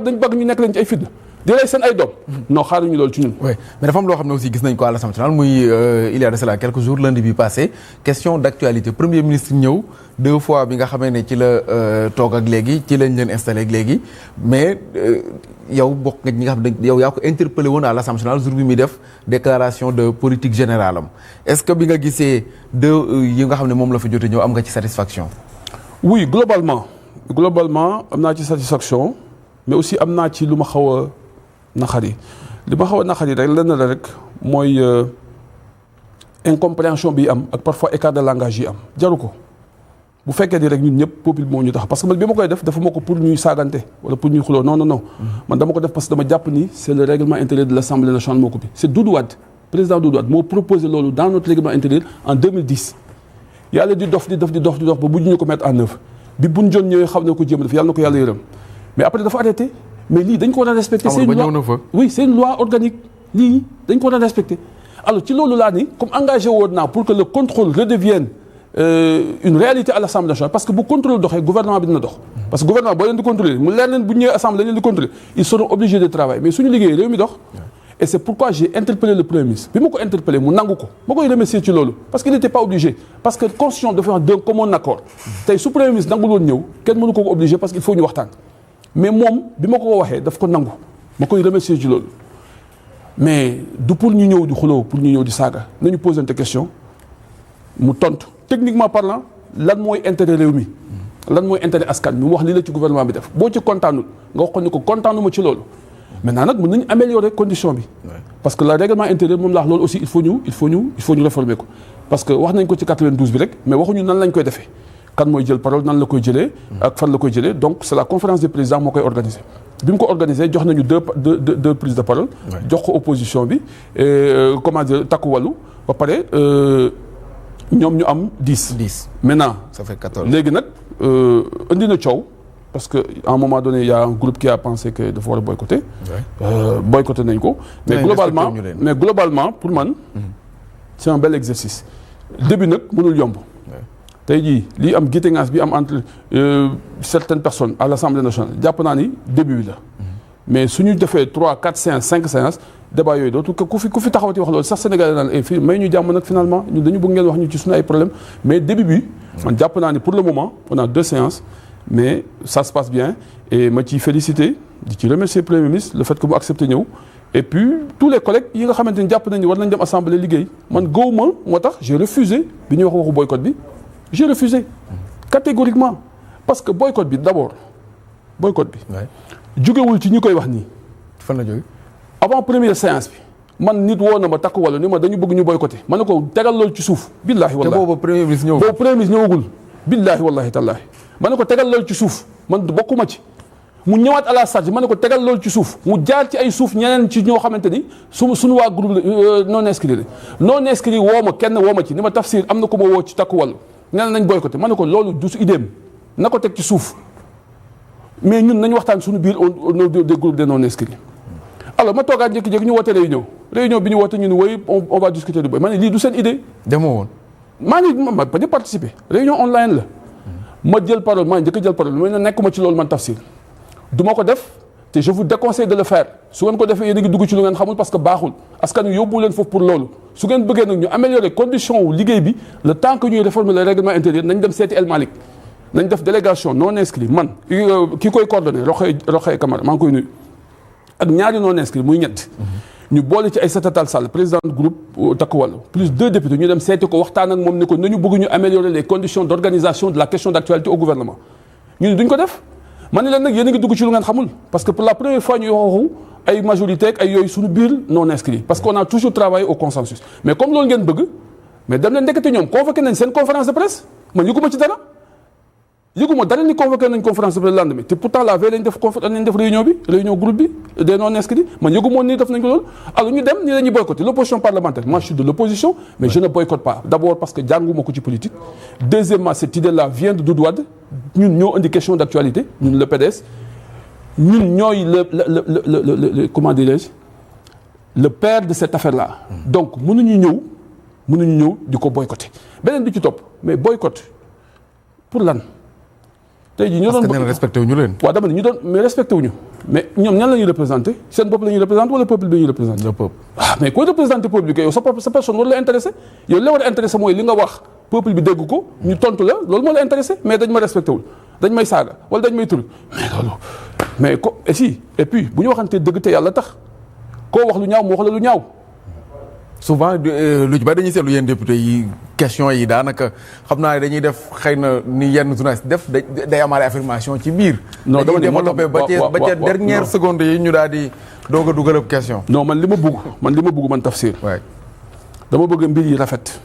dañ bëgg ñu nekk leen ci ay fitna di rey seen ay doom. non xaaruñu loolu ci ñun. oui mais dafa am loo xam ne aussi gis nañ ko à l'Assemblée nationale muy il y a de cela quelques jours lundi bi passé question d'actualité premier ministre ñëw 2 fois bi nga xamee ne ci la toog ak léegi ci lañ leen installé ak léegi mais yow bokk nga ñi nga xam ne yow yaa ko interpellé woon à l'Assemblée nationale jour bi muy def déclaration de politique générale am est-ce que bi nga gisee 2 yi nga xam ne moom la fa jotee ñëw am nga ci satisfaction. oui globalement am naa ci satisfaction mais aussi am naa ci lu ma xaw a naqari li ma xaw a naqari rek lenn la rek mooy incompréhension bi am ak parfois écart de langage yi am jaru ko bu fekkee ni rek ñun ñëpp peuple moo ñu tax parce que man bi ma koy def dafa ma ko pour ñuy saagante wala pour ñuy xuloo non man dama ko def parce que dama jàpp ni c'est le règlement intérieur de l'Assemblée nationale moo ko bi c'est Doudou Wade président Doudou Wade moo proposé loolu dans notre règlement intérieur en 2010 yàlla di dof ba bu ñu ko mettre en œuvre bi buñ jon ñëwee xam ne ko jéem a def yàlla na ko yàlla yërëm mais après dafa arrêté mais lii dañ ko war a respecter c'est une loi oui c'est une loi organique lii dañ ko war a respecter alors ci loolu laa ni comme engagé woon naa pour que le contrôle redevienne une réalité à l'Assemblée nationale parce que bu contrôle doxee gouvernement bi dina dox parce que gouvernement boo leen di contrôler mu leer leen bu ñëwee assemblée leen di contrôler ils seront obligés de travailler mais suñu liggéey réew mi dox et c'est pourquoi j'ai interpellé le premier ministre bi ma ko interpellé mu nangu ko ma koy remercier ci loolu parce qu'il n'était pas obligé parce que constitution dafa wax d'un commun accord tey su premier ministre nangul woon ñëw kenn mënu ko ko obligé parce qu'il faut ñu waxtaan mais moom bi ma ko waxee daf ko nangu ma koy remercier ci loolu mais du pour ñu ñëw di xuloo pour ñu ñëw di saaga nañu poser une question mu tontu techniquement parlant lan mooy intérêt réew mi lan mooy intérêt askan mi mu wax lii la ci gouvernement bi def boo ci kontaanul nga wax ko ni ko kontaanuma ci loolu maintenant nag mën nañu améliorer condition bi parce que le règlement intérieur moom la wax loolu aussi il faut ñu réformer ko parce que wax nañ ko ci 92 bi rek mais waxuñu nan lañ koy defee kan mooy jël parole nan la koy jëlee ak fan la koy jëlee donc c'est la conférence des présidents moo koy organiser bi mu ko organiser jox nañu deux prises de parole jox ko opposition bi comment dire takku wàllu ba pare ñoom ñu am 10 maintenant ça fait 14 léegi nag indi na coow parce que à un moment donné il y a un groupe qui a pensé que dafa war a boycotter boycotter nañ ko mais globalement pour man c'est un bel exercice début nag mënul yomb tey jii lii am guiténgaas bi am entre certaines personnes à l'Assemblée nationale jàpp naa ni début bi la mais suñu defee 3 4 séances 5 séances débat yooyu dootu ku fi taxawati wax loolu sax Sénégal naan fii may ñu jàmm nag finalement ñun dañu bëgg ngeen wax ñu ci suñu ay problème mais début bi man jàpp naa ni pour le moment on a 2 séances mais ça se passe bien et ma ciy féliciter di ci remercier premier ministre le fait que mu accepté ñëw et puis tous les collègues yi nga xamante ni jàpp nañ ni war nañ dem assemblée liggéey man gëwuma moo tax j'ai refusé bi ñuy waxu boycott bi j'ai refusé catégoriquement parce que boycott bi d'abord boycott bi jógewul ci ñi koy wax nii fan la jóge avant première séance bi man nit woo na ma takk wala ni ma dañu bëgg ñu boycotter ma ne ko tegal loolu ci suuf billaahi wallahi te boobu premier ministre ñëwagul billaahi wallahi tallaahi ma ne ko tegal loolu ci suuf man bokkuma ci mu ñëwaat à la charge ma ne ko tegal loolu ci suuf mu jaar ci ay suuf ñeneen ci ñoo xamante ni suñu waa groupe non inscrit woo ma kenn woo ma ci ni ma tafsir am na ko ma woo ci takku wàllu nee nañ boycotter ma ne ko loolu du su idéem na ko teg ci suuf mais ñun nañ waxtaan suñu biir au nom des groupes de non inscrits alors ma toogaat jékki-jékki ñu woote réunion bi ñu woote ñu ni woy on va discuter du boy ma ne lii du seen idée demoo woon maa ngi ma bañ a participer réunion online la ma jël parole maa njëkk a jël parole ma ne nekkuma ci loolu man tafsir du ma ko def te je vous déconseille de le faire su ngeen ko defee yéen a ngi dugg ci lu ngeen xamul parce que baaxul askan wi yóbbu leen foofu pour loolu su ngeen bëggee nag ñu améliorer condition wu liggéey bi le temps que ñuy réformer le règlement intérieur nañ dem seeti El Malick nañ def délégation non inscrit man ki koy coordonné Roxay Camara maa ngi koy nuyu ak ñaari non inscrit muy ñett ñu boole ci Aïssata Tall Sall président du groupe Takku Wallu plus 2 députés ñu dem seeti ko waxtaan ak moom ne ko nañu bëgg ñu améliorer les conditions d'organisation de la question d'actualité au gouvernement ñu ne duñ ko def man ne leen nag yéen a ngi dugg ci lu ngeen xamul parce que pour la première fois ñu waxu ay majorité ak ay yooyu suñu biir non inscrit parce qu'on a toujours travaillé au consensus mais comme loolu ngeen bëgg mais dem leen ndekete ñoom convoqué nañ seen conférence de presse man yëguma ci dara ni convoqué nañ conférence de presse le lendemain te pourtant la veille lañ def réunion groupe bi des non inscrits man yëgumoon ni def nañ ko loolu alors ñu dem ni dañuy boycotter l'opposition parlementaire moi je suis de l'opposition mais je ne boycotte pas d'abord parce que jànguma ko ci politique deuxièmement cette idée là vient de Doudou Wade ñun ñoo indi question d'actualité ñun le PDS ñun ñooy le comment dirais-je le père de cette affaire là donc mënuñu ñëw di ko boycotter beneen bi ci topp mais boycott pour lan tey jii ñu doon parce que nee na respecté wuñu leen. waaw dama ne ñu doon mais respecté wuñu mais ñoom ñan la ñuy représenté seen bopp la ñuy représenté wala peuple bi ñuy représenté. le peuple. mais koy représenté peuple bi kay yow sa personne war la intéressé yow li la war a intéressé mooy li nga wax peuple bi dégg ko ñu tontu la loolu moo la intéressé mais dañ ma respecté wul dañ may saaga wala dañ may tur mais loolu mais ko et puis bu ñu waxantee dëgg te yàlla tax koo wax lu ñaaw mu wax la lu ñaaw. souvent lu ci bari dañuy seetlu yéen député yi question yi daanaka xam naa ne dañuy def xëy na ni yenn journaliste def day amaale affirmation ci biir. non dama ne développé ba ca dernière seconde yi ñu daal di doog a dugal ab question. non man li ma bugg man Tafsir. waay dama bëgg mbir yi rafet.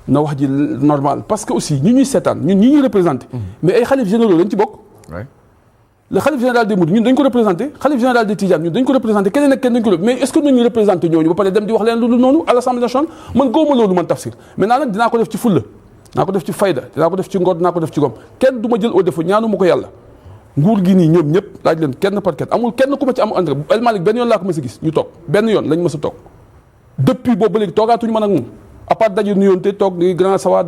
na wax ji normal parce que aussi ñi ñuy seetaan ñun ñi ñuy représenté. mais ay xalif généraux lañ ci bokk. le xalif général des Mourides ñun dañ ko représenté xalif général des Tidianes ñun dañ ko représenté keneen ak kenn dañ ko mais est-ce que ñu représenté ñooñu ba pare dem di wax leen lu noonu à l'Assemblée nationale man gëwuma loolu man Tafsir maintenant nag dinaa ko def ci fulla dinaa ko def ci fayda dinaa ko def ci ngor dinaa ko def ci gom kenn du ma jël au défaut ñaanu ma ko yàlla nguur gi nii ñoom ñëpp laaj leen kenn par kenn amul kenn ku ma ci am entre El Malick benn yoon laa ko mës a gis ñu toog benn yoon lañ mës a toog depuis boobu ba léegi toogaatuñu man ak moom à part daje nuyoon te toog ni grand sawa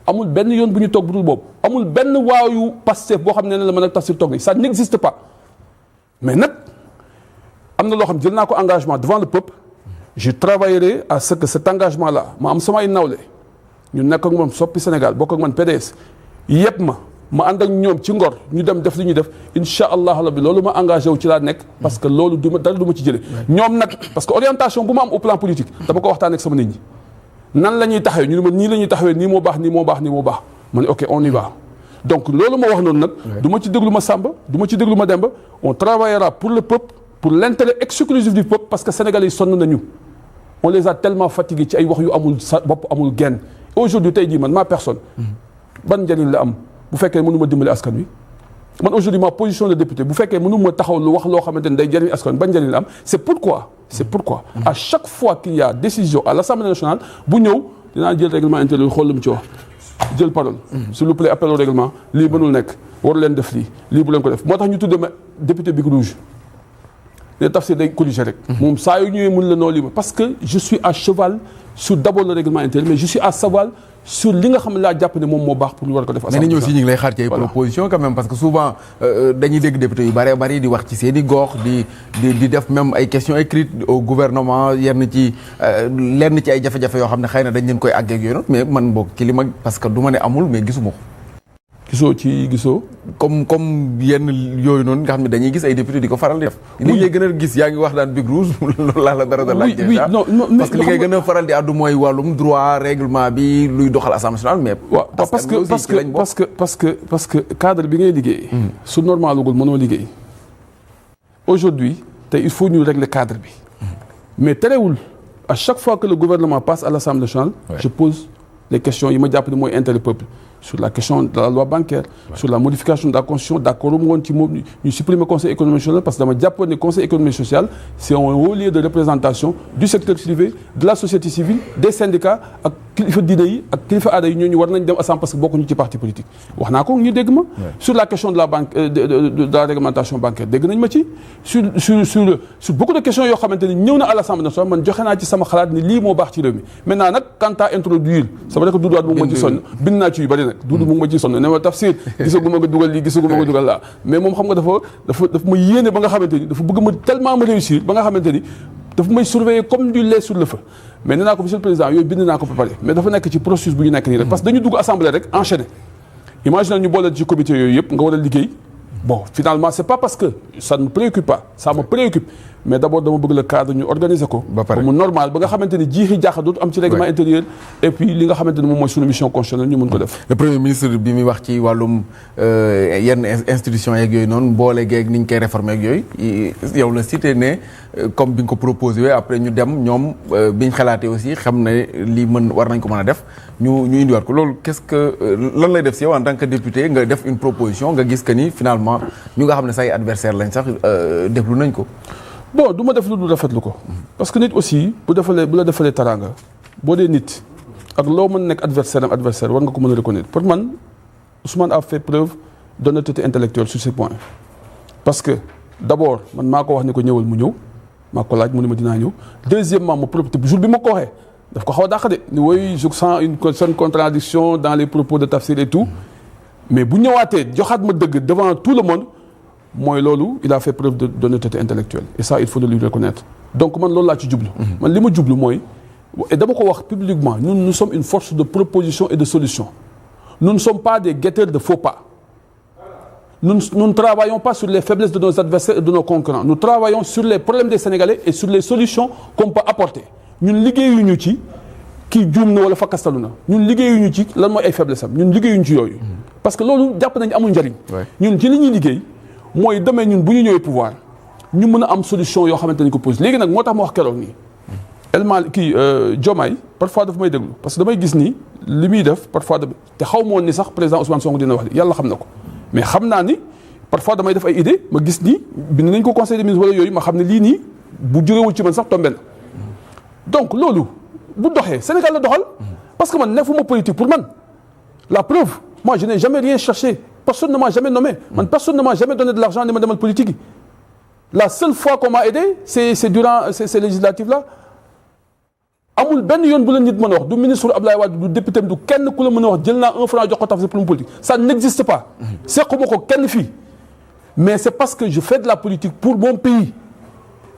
amul benn yoon bu ñu toog bu dul boobu amul benn waayu Pastef boo xam ne la mën a Tafsir toog ni ça n'existe pas mais nag am na loo xam jël naa ko engagement devant le peuple je travaillerai à ce que cet engagement là ma am sama ay nawle ñu nekk ak moom soppi Sénégal bokk ak man PDS yëpp ma ànd ak ñoom ci ngor ñu dem def li ñuy def incha allah rabbi loolu ma engagé wu ci laa nekk parce que loolu dara du ma ci jëlee ñoom nag parce que orientation bu ma am au plan politique dama ko waxtaan ak sama nit ñi nan la ñuy taxawee ñu ne ma nii la ñuy taxawee nii moo baax nii moo baax nii moo baax ma ne ok on y va donc loolu ma wax noonu nag du ma ci déglu ma Samba du ma ci déglu ma Demba on travaillera pour le peuple pour l'intérêt exclusif du peuple parce que sénégalais yi sonn nañu on les a tellement fatigués ci ay wax yu amul sa bopp amul genn aujourd'hui tey jii man ma personne ban njëriñ la am bu fekkee mënu ma dimbali askan wi man aujourd'hui ma position de député bu fekkee mënu ma taxaw lu wax loo xamante ne day jëriñ askan wi ban njëriñ la am c'est pourquoi à chaque fois qu'il y a décision à l'Assemblée nationale bu ñëw dinaa jël règlement intérieur xool lu mu ci wax jël parole s'il vous plaît appel au règlement lii mënul nekk war leen def lii bu leen ko def moo tax ñu tuddee ma député Bic Rouge ne Tafsir day corriger rek moom saa yu ñëwee mun la noo lii ma parce que je suis à cheval sur d'abord le règlement intérieur mais je suis à cheval sur li nga xam ne laa jàpp ne moom moo baax pour ñu war ko def. mais nit ñi aussi ñu ngi lay xaar ci ay proposition quand même parce que souvent dañuy dégg député yu bari di wax ci seen i gox di def même ay questions écrites au gouvernement lenn ci ay jafe-jafe yoo xam ne xëy na dañ leen koy àggee ak yooyu noonu mais man boog ci li ma parce que du ma ne amul mais gisuma ko. gisoo comme yenn yooyu noonu nga xam ne dañuy gis ay député di ko faral di def. li ngay gën a gis yaa ngi wax daan Bic Rouge loolu laa la dara da laaj déjà parce que li ngay gën a faral di àddu mooy wàllum droit règlement bi luy doxal Assemblée nationale mais parce que cadre bi ngay liggéey su normalugul mënoo liggéey aujourd'hui te il faut ñu régler cadre bi mais terewul à chaque fois que le gouvernement passe à l'Assemblée nationale je pose les questions yi ma jàpp ne mooy intérêt peuple sur la question de la loi bancaire sur la modification de la constitution d'accord mu woon ci moom ñu supprimer conseil économique social parce que dama jàppoon ne conseil économique social c'est un haut lieu de représentation du secteur privé de la société civile des syndicats ak kilifa diine yi ak kilifa aada yi ñooñu war nañ dem assemblée parce que bokkuñu ci parti politique wax naa ko ñu dégg ma sur la question de la banque de la réglementation bancaire dégg nañ ma ci sur beaucoup de questions yoo xamante ni ñëw na à l'Assemblée nationale man joxe naa ci sama xalaat ni lii moo baax ci réew mi maintenant nag quant à introduire c'est vrai que duduwaat mu ngi ma ci sonn bind naa ci yu bari nag dudu mu ngi ma ci sonn ne ma Tafsir gisaguma nga dugal lii gisaguma nga dugal laa mais moom xam nga dafa ma yéene ba nga xamante ni dafa bëgg ma tellement ma réussir ba nga xamante ni dafa may surveiller comme du lait sur le feu mais nee naa ko monsieur le président yooyu bind naa ko ba pare mais dafa nekk ci processus bu ñu nekk nii rek parce que dañu dugg assemblée rek enchaîner imagine ñu boole ci comité yooyu yëpp nga war a liggéey bon finalement c'est pas parce que ça ne me préoccupe pas ça me préoccupe mais d'abord dama bëgg le cadre ñu organiser ko ba mu normal ba nga xamante ni jiixi jaaxa dootu am ci règlement intérieur et puis li nga xamante ni moom mooy suñu mission constitutionnelle ñu mën ko def le premier ministre bi muy wax ci wàllum yenn institution yeeg yooyu noonu boole geeg ni ñu koy réformer ak yooyu yow la cité ne comme bi nga ko proposé après ñu dem ñoom biñ xalaatee aussi xam ne lii war nañ ko mën a def ñu indiwaat ko loolu qu'est-ce que lan lay def si yow en tant que député nga def une proposition nga gis que ni finalement ñu nga xam ne say adversaire lañ sax déglu nañ ko bon du ma def lu dul rafetlu ko parce que nit aussi bu la defalee taraanga boo dee nit ak loo mën nekk adversaire war nga ko mën a reconnaître pour man Ousmane a fait preuve d'honnêteté intellectuelle sur ces points parce que d'abord man maa ko wax ne ko ñëwal mu ñëw maa ko laaj mu ne ma dinaa ñëw deuxièmement ma profité jour bi ma ko waxee daf ko xaw a dàq de ni woy je sens une certaine contradiction dans les propos de Tafsir et tout mais bu ñëwaatee joxaat ma dëgg devant tout le monde mooy loolu il a fait preuve d'honnêteté intellectuelle et ça il faut le lui reconnaître donc man loolu laa ci jublu man li ma jublu mooy et dama ko wax publiquement nous sommes une force de proposition et de solution nous ne sommes pas des guetteurs de faux pas nous ne travaillons pas sur les faiblesses de nos adversaires et de nos concurrents nous travaillons sur les problèmes des Sénégalais et sur les solutions qu'on peut apporter ñun liggéeyuñu ci kii juum na wala fakkastalu na ñun liggéeyuñu ci lan mooy ay faiblesse am ñun liggéeyuñu ci yooyu parce que loolu jàpp nañu amul njariñ ñun ci li ñuy liggéey mooy demee ñun bu ñu ñëwee pouvoir ñu mën a am solution yoo xamante ni ko pose léegi nag moo tax ma wax keroog nii elmal kii Diomaye parfois dafa may déglu parce que damay gis ni li muy def parfois te xaw ma woon ni sax président Ousmane Sonko dina wax li yàlla xam na ko mais xam naa ni parfois damay def ay idée ma gis ni bind nañ ko conseil des ministres wala yooyu ma xam ne lii nii bu jógewul ci man sax tombé na donc loolu bu doxee Sénégal la doxal parce que man nekkuma politique pour man la preuve moi je n'ai jamais rien cherché personne ne m'a jamais nommé man personne ne m'a jamais donné de l'argent ni ma demal politique yi la seule fois qu'on m'a aidé c'est durant ces législatives là amul benn yoon bu la nit mën a wax du ministre Abdoulaye Wade du député du kenn ku la mën a wax jël naa 1 franc jox ko taf pour mu politique ça n'existe pas sequma ko kenn fii mais c'est parce que je fais de la politique pour mon pays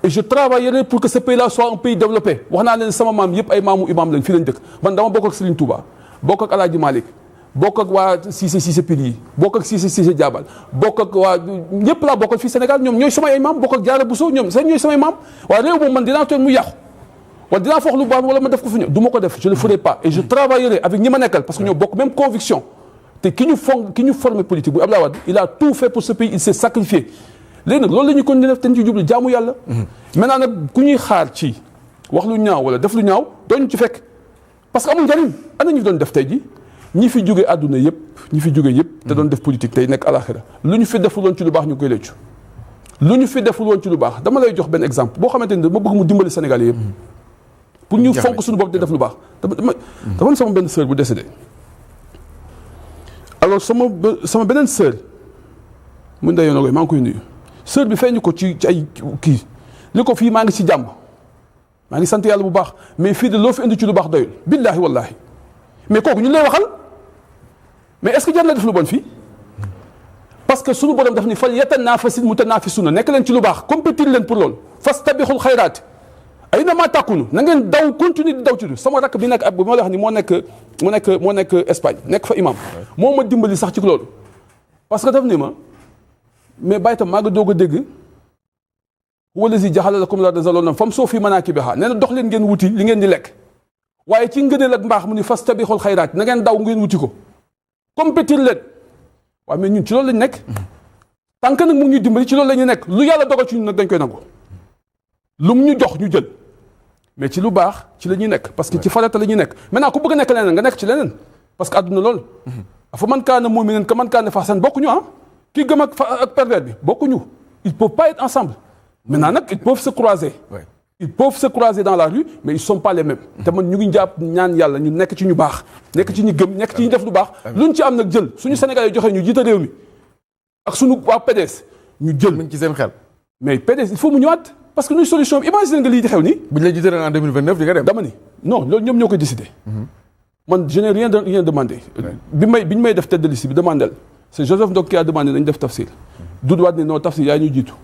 et je travaillerai pour que ce pays là soit un pays développé wax naa leen sama maam yëpp ay maamu imam lañ fii lañ dëkk man dama bokk ak Serigne Touba bokk ak El Hadji Malick bokk ak waa Cissé Pili yi bokk ak Cissé Diabal bokk ak waa ñëpp laa bokkal fii Sénégal ñoom ñooy samay ay maam bokk ak Diarra Bousso ñoom sax ñooy samay maam waaye réew moom man dinaa toog mu yàqu wala dinaa foog lu baax wala ma def ko fi ñëw du ma ko def je le ferai pas et je travaillerai avec ñi ma nekkal parce que ñoo bokk même conviction te ki ñu formé politique bu Abdoulaye Wade il a tout fait pour ce pays il s'est sacrifié léegi nag loolu la ñuy continuer def te ñu ci jublu jaamu yàlla maintenant nag ku ñuy xaar ci wax lu ñaaw wala def lu ñaaw dooñu ci fekk parce que amul njariñ ana ñu fi doon def tey ji ñi fi jóge àdduna yëpp te doon def politique tey nekk alaxira lu ñu fi deful woon ci lu baax ñu koy leccu lu ñu fi deful woon ci lu baax dama lay jox benn exemple boo xamante ni dama bëgg mu dimbali Sénégalais yëpp pour ñu fonk suñu bopp di def lu baax dama am sama benn sœur bu décédé alors sama beneen sœur mu ndey yoon maa ngi koy nuyu sœur bi feeñu ko ci ay kii li ko fii maa ngi ci jàmm maa ngi sant yàlla bu baax mais fii de loo fi indi ci lu baax doyul billaahi wallaahi mais kooku ñu lay waxal mais est-ce que jar na def lu bon fii parce que suñu borom daf ni fal yatanaafasil mutanaafisuuna nekk leen ci lu baax compétir leen pour loolu fastabixul xayraat ay na maa tàkkunu na ngeen daw continuer di daw ci sama rakk bi nekk ab moo la wax ni moo nekk Espagne nekk fa imam moo ma dimbali sax ci loolu parce que daf ni ma mais bàyyi tam maa ngi doog a dégg wala si jaxala lakum l-arda zalulan famshuu fii manaakibihaa nee na dox leen ngeen wuti li ngeen di lekk waaye ci ngëneel ak mbaax mu ni fastabixul xayraat na ngeen daw ngeen wuti ko compétir leen waaye mais ñun ci loolu lañ nekk tant que nag mu ngi ñuy dimbali ci loolu la ñu nekk lu yàlla dogal ci ñun nag dañ koy nangu lu mu ñu jox ñu jël mais ci lu baax ci la ñuy nekk parce que ci farata la ñuy nekk maintenant ku bëgg a nekk leneen nga nekk ci leneen parce que àdduna loolu afa man kaana mu'minan ka man kaana faasiqan bokkuñu kii gëm ak pervers bi bokkuñu ils peuvent pas être ensemble maintenant nag ils peuvent se croiser ils peuvent se croiser dans la rue mais ils sont pas les mêmes te man ñu ngi jàpp ñaan yàlla ñu nekk ci ñu baax nekk ci ñu gëm nekk ci ñu def lu baax luñ ci am nag jël suñu Sénégal yi joxe ñu jiite réew mi ak suñu waa PDS ñu jël ci seen xel mais PDS il faut mu ñëwaat parce que nuy solution bi imagine nga lii di xew nii bu ñu la jiite en 2029 di nga dem dama ni non loolu ñoom ñoo koy décider man je n'ai rien demandé bi ñu may def tête de liste bi demandel c'est Joseph Ndong qui a demandé nañ def tafsir Doudou Wade ni non tafsir yaa ñu jiitu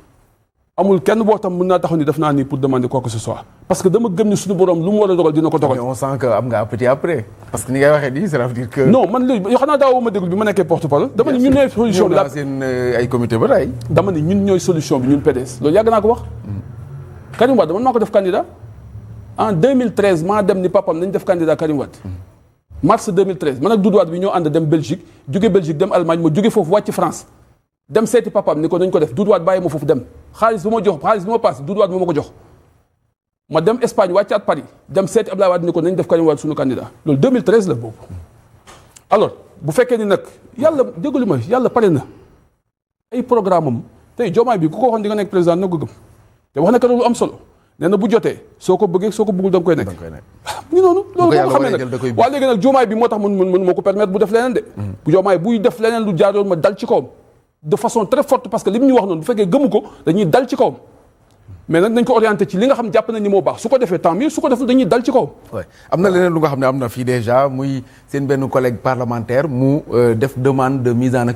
amul kenn boo tam mën naa taxaw ni def naa nii pour demander quoi que ce soit parce que dama gëm ni suñu borom lu mu war a dogal dina ko dogal. mais on sent que am nga appétit après parce que ni ngay waxee nii ça veut dire que. non man léegi yoo xam naa daawoo ma déglu bi ma nekkee porte-parole. dama ni ñun ñooy solution bi la seen ay comité ba tey. dama ni ñun ñooy solution bi ñun PDS loolu yàgg naa ko wax. Karim Wade man maa ko def candidat en 2013 maa dem ni papam nañ def candidat Karim Wade. mars 2013 man ak Doudou Wade bi ñoo ànd dem Belgique jóge Belgique dem Allemagne ma jóge foofu wàcc France. dem seeti papaam ni ko nañ ko def Doudou Wade bàyyi ma foofu dem xaalis bi ma passe Doudou Wade moo ma ko jox ma dem Espagne wàccaat Paris dem seeti Abdoulaye Wade ni ko nañ def Karim Wade suñu candidat loolu 2013 la boobu alors bu fekkee ni nag yàlla déglu ma yàlla pare na ay programme am tey Diomaye bi ku ko waxoon di nga nekk président na ko gëm te wax na ko lu am solo nee na bu jotee soo ko bëggee soo ko bëggul da nga koy nekk mu ngi noonu loolu boo ko xamee nag waa léegi nag Diomaye bi moo tax mun moo ko permettre bu def leneen de bu Diomaye buy def leneen lu jaaroon ma dal ci kawam de façon très forte parce que li mu ñu wax noonu bu fekkee gëmu ko dañuy dal ci kawam mais nag nañ ko orienté ci li nga xam jàpp nañ ni moo baax su ko defee tant mieux su ko deful dañuy dal ci kawam. am na leneen lu nga xam ne am na fii déjà muy seen benn collègue parlementaire mu def demande de mise en